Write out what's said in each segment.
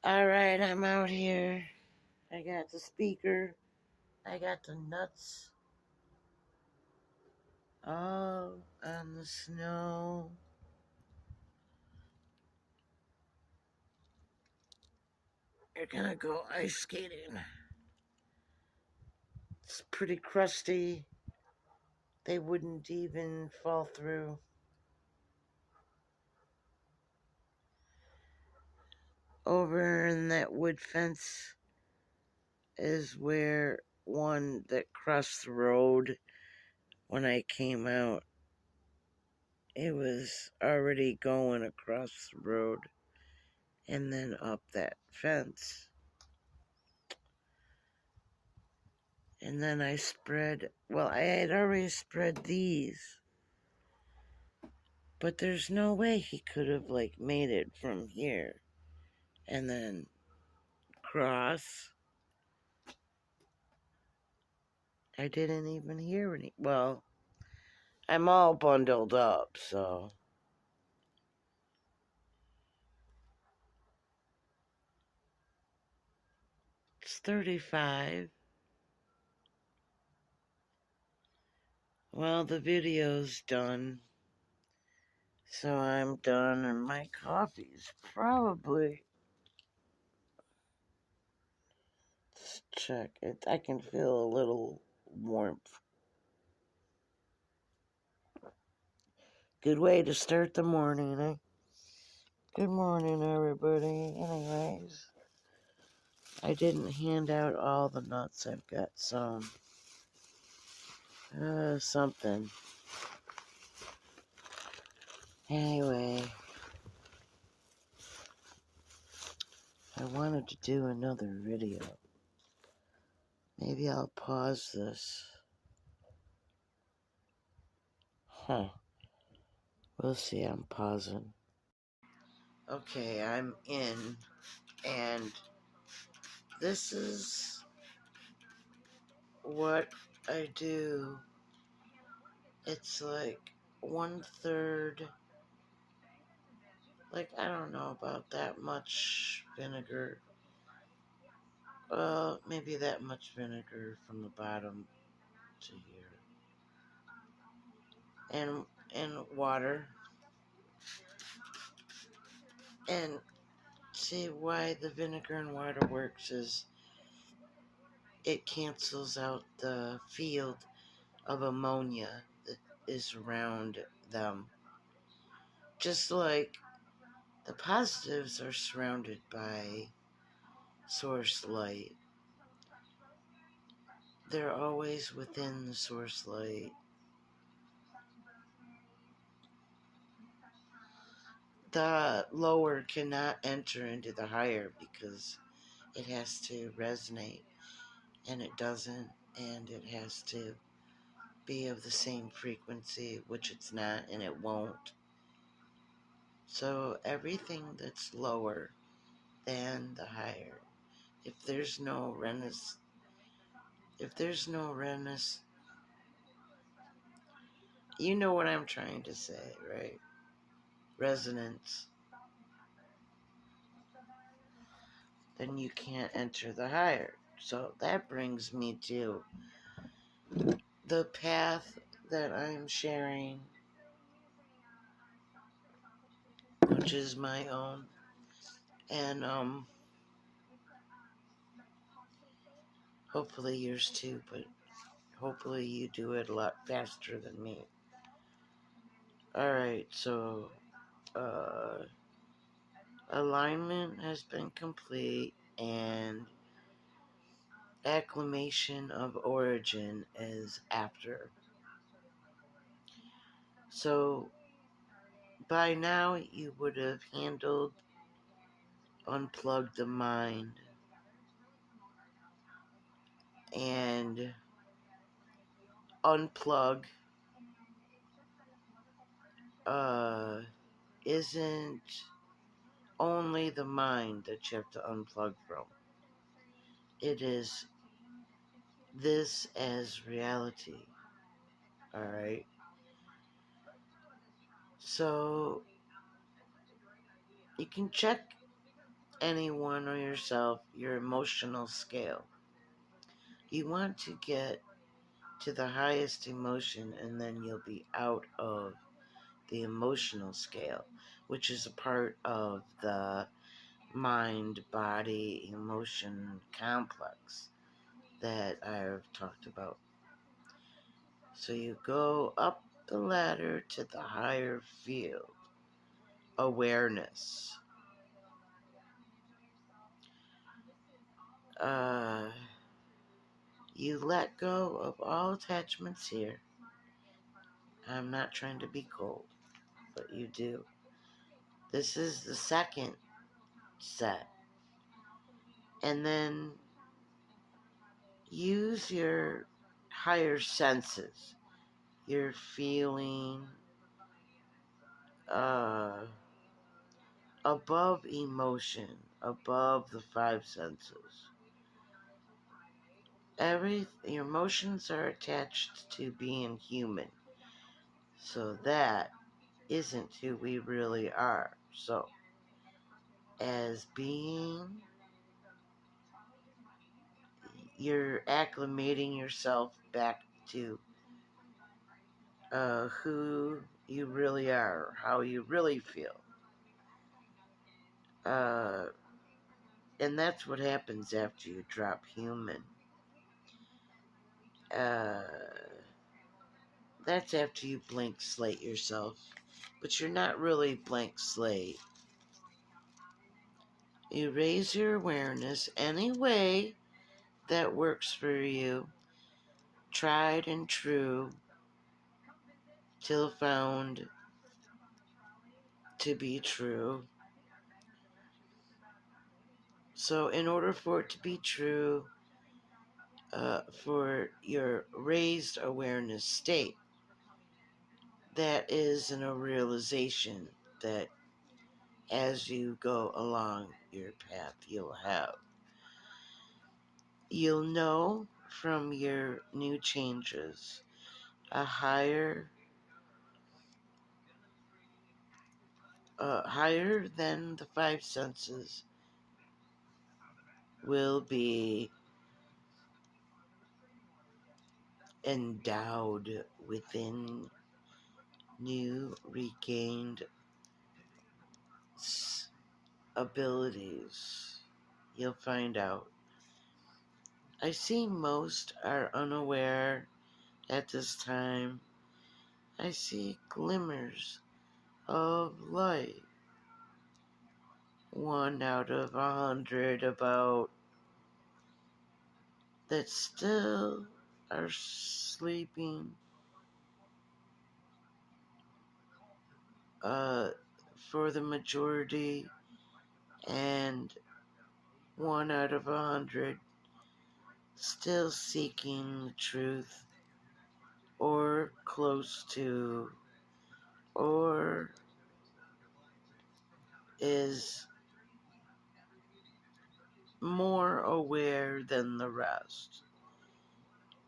Alright, I'm out here. I got the speaker. I got the nuts all on the snow. You're gonna go ice skating. It's pretty crusty. They wouldn't even fall through. Over in that wood fence is where one that crossed the road when I came out. It was already going across the road and then up that fence. And then I spread, well, I had already spread these. But there's no way he could have, like, made it from here and then cross. I didn't even hear any. Well, I'm all bundled up, so. It's 35. Well, the video's done. So I'm done, and my coffee's probably. Let's check it. I can feel a little warmth. Good way to start the morning, eh? Good morning, everybody. Anyways, I didn't hand out all the nuts. I've got some. Something. Anyway, I wanted to do another video. Maybe I'll pause this. Huh. We'll see. I'm pausing. Okay, I'm in. And this is what I do. It's like 1/3. Like, I don't know about that much vinegar. Well, maybe that much vinegar from the bottom to here. And water. And see why the vinegar and water works is it cancels out the field of ammonia that is around them. Just like the positives are surrounded by source light. They're always within the source light. The lower cannot enter into the higher because it has to resonate, and it doesn't, and it has to be of the same frequency, which it's not, and it won't. So everything that's lower than the higher, if there's no you know what I'm trying to say, right? Resonance, then you can't enter the higher. So that brings me to the path that I'm sharing, which is my own. And hopefully yours too, but hopefully you do it a lot faster than me. Alright, so alignment has been complete, and acclamation of origin is after. So by now you would have handled unplug the mind and unplug isn't only the mind that you have to unplug from. It is this as reality. Alright? So you can check anyone or yourself your emotional scale. You want to get to the highest emotion, and then you'll be out of the emotional scale, which is a part of the mind body emotion complex that I've talked about. So you go up the ladder to the higher field, awareness. Uh, you let go of all attachments here. I'm not trying to be cold, but you do. This is the second set. And then use your higher senses, your feeling, uh, above emotion, above the five senses. Your emotions are attached to being human, so that isn't who we really are. So, as being, you're acclimating yourself back to who you really are, how you really feel. Uh, and that's what happens after you drop human. Uh, that's after you blank slate yourself. But you're not really blank slate. You raise your awareness any way that works for you, tried and true, till found to be true. So, in order for it to be true, for your raised awareness state, that is a realization that as you go along your path, you'll know from your new changes a higher than the five senses will be endowed within new regained abilities. You'll find out. I see most are unaware at this time. I see glimmers of light. 1 out of 100 about that still are sleeping for the majority, and 1 out of 100 still seeking the truth, or close to, or is more aware than the rest.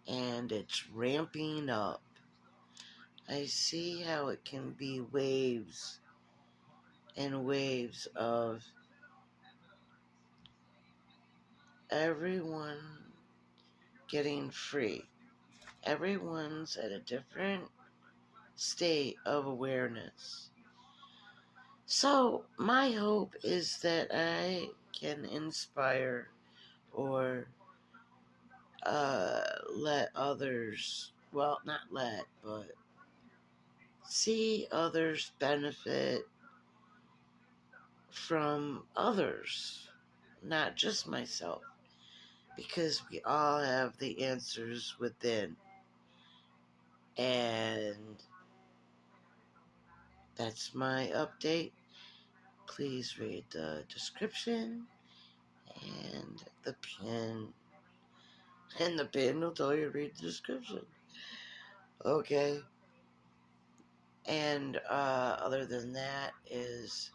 And it's ramping up. I see how it can be waves and waves of everyone getting free. Everyone's at a different state of awareness. So, my hope is that I can inspire or let others, well, not let, but see others benefit from others, not just myself, because we all have the answers within. And that's my update. Please read the description and the pin. And the pin will tell you to read the description. Okay. And other than that is,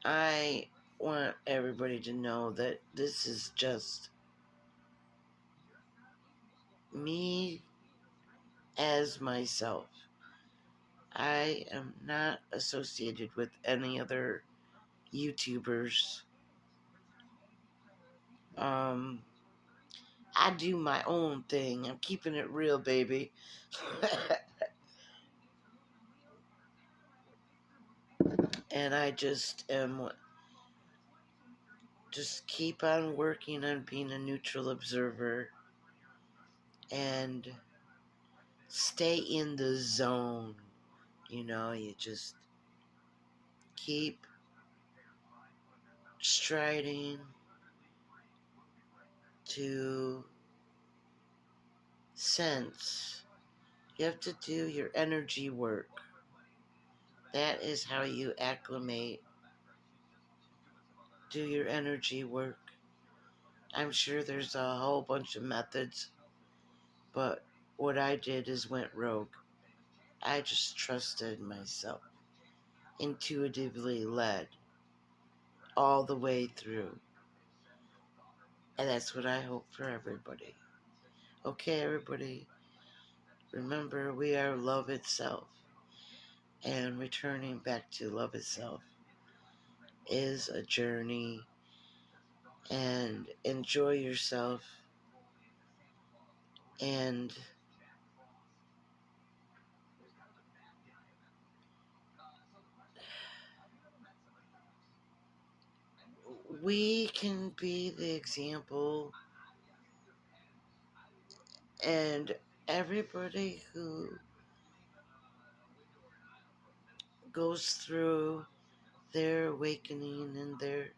I want everybody to know that this is just me as myself. I am not associated with any other YouTubers. Um, I do my own thing. I'm keeping it real, baby. And I just am just keep on working on being a neutral observer and stay in the zone. You just keep striding to sense. You have to do your energy work. That is how you acclimate. Do your energy work. I'm sure there's a whole bunch of methods, but what I did is went rogue. I just trusted myself, intuitively led all the way through. And that's what I hope for everybody. Okay, everybody, remember we are love itself. And returning back to love itself is a journey. And enjoy yourself. And we can be the example, and everybody who goes through their awakening and their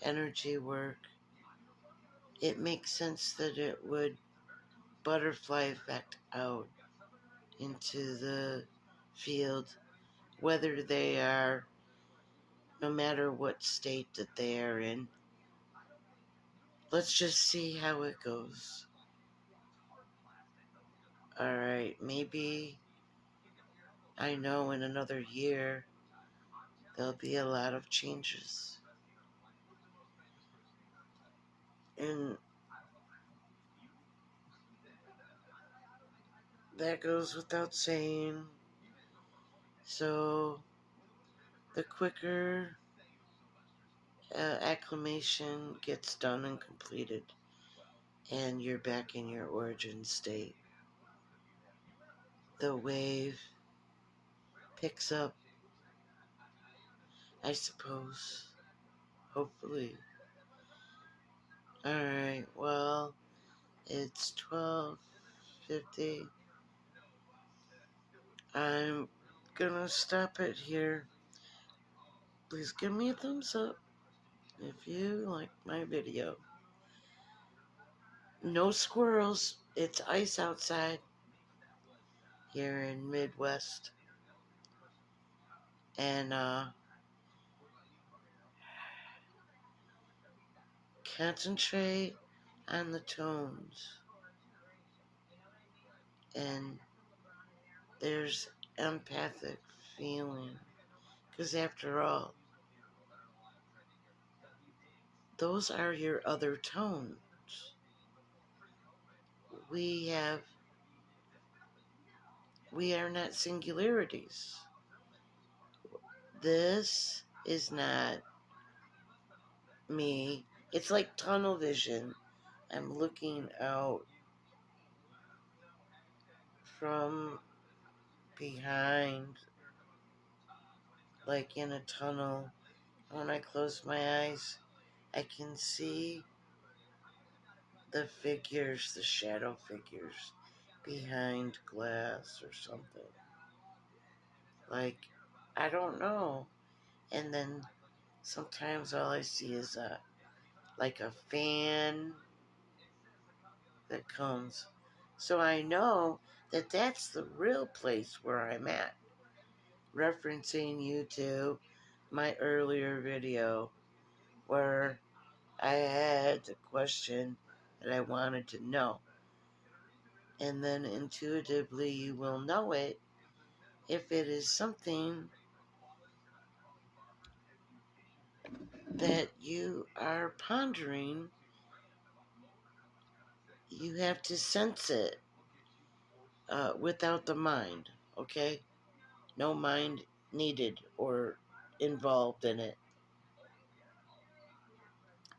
energy work, it makes sense that it would butterfly effect out into the field, whether they are, no matter what state that they are in. Let's just see how it goes. All right, maybe I know in another year there'll be a lot of changes. And that goes without saying. So the quicker acclimation gets done and completed, and you're back in your origin state, the wave picks up, I suppose. Hopefully. Alright, well, it's 12:50. I'm gonna stop it here. Please give me a thumbs up if you like my video. No squirrels. It's ice outside here in Midwest. And concentrate on the tones. And there's empathic feeling. Because after all, those are your other tones. We are not singularities. This is not me. It's like tunnel vision. I'm looking out from behind, like in a tunnel. When I close my eyes, I can see the figures, the shadow figures behind glass or something. Like, I don't know. And then sometimes all I see is like a fan that comes. So I know that that's the real place where I'm at. Referencing you to my earlier video where I had the question that I wanted to know. And then intuitively you will know it if it is something that you are pondering. You have to sense it without the mind, okay? No mind needed or involved in it.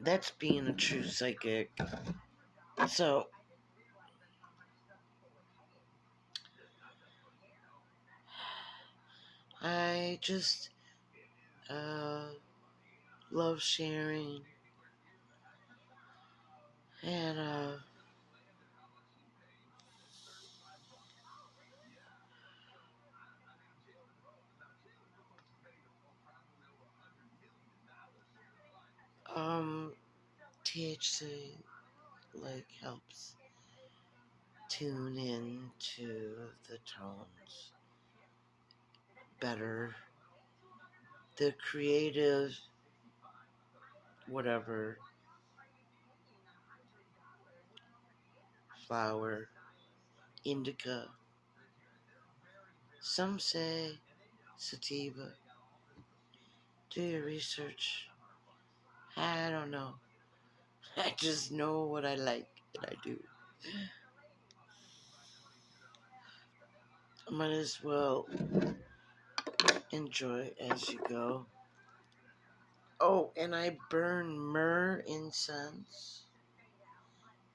That's being a true psychic. So, I just uh, love sharing and um, THC like helps tune in to the tones better. The creative, whatever, flower, indica. Some say sativa. Do your research. I don't know. I just know what I like and I do. Might as well enjoy as you go. Oh, and I burn myrrh incense,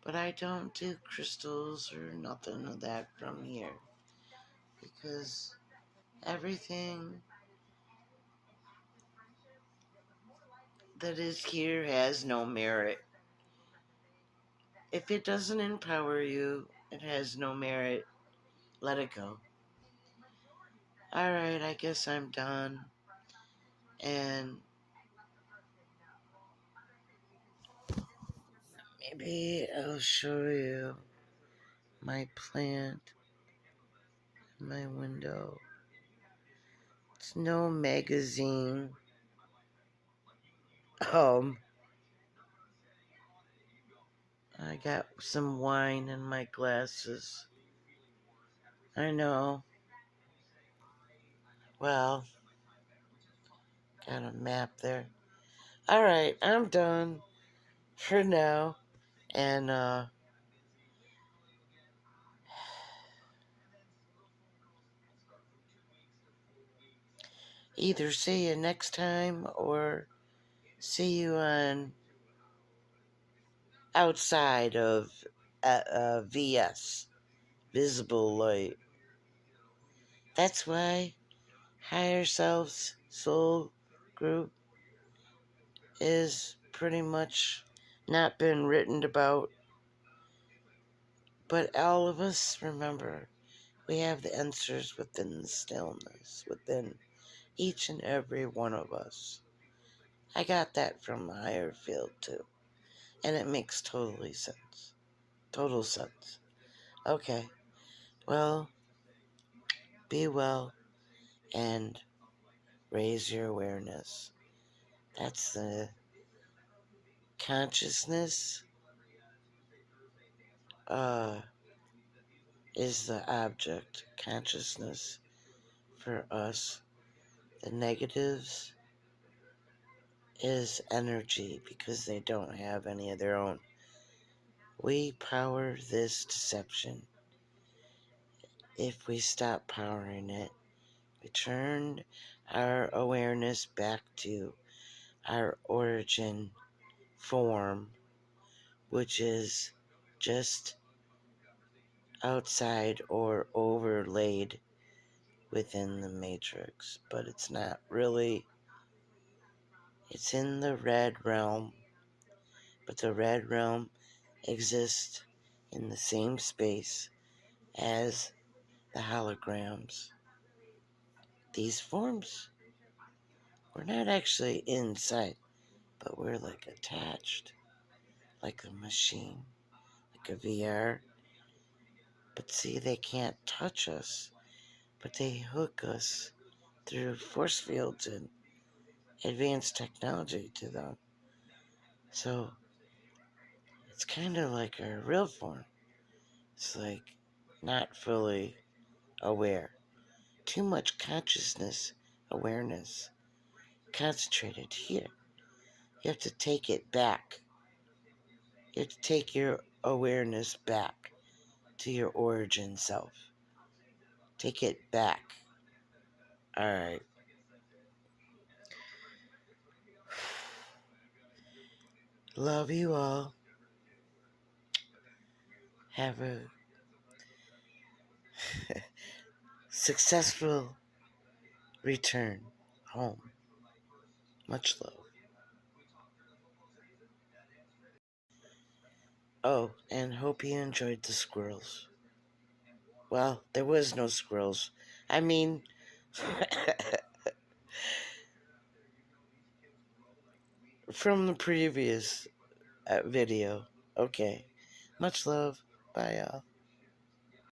but I don't do crystals or nothing of that from here because everything that is here has no merit. If it doesn't empower you, it has no merit. Let it go. Alright, I guess I'm done. And maybe I'll show you my plant in my window. It's no magazine. I got some wine in my glasses. I know. Well, got a map there. Alright, I'm done for now. And either see you next time or see you on outside of VS, visible light. That's why Higher Selves Soul Group is pretty much not been written about. But all of us, remember, we have the answers within the stillness, within each and every one of us. I got that from the higher field too. And it makes totally sense. Total sense. Okay. Well, be well and raise your awareness. That's the consciousness is the object. Consciousness for us. The negatives is energy because they don't have any of their own. We power this deception. If we stop powering it, we turn our awareness back to our origin form, which is just outside or overlaid within the matrix, but it's not really. It's in the red realm, but the red realm exists in the same space as the holograms. These forms, we're not actually inside, but we're like attached, like a machine, like a VR. But see, they can't touch us, but they hook us through force fields and advanced technology to them. So it's kind of like our real form. It's like not fully aware. Too much consciousness, awareness, concentrated here. You have to take it back. You have to take your awareness back to your origin self. Take it back. All right. Love you all. Have a successful return home. Much love. Oh, and hope you enjoyed the squirrels. Well, there was no squirrels. I mean, from the previous video. Okay. Much love. Bye, y'all.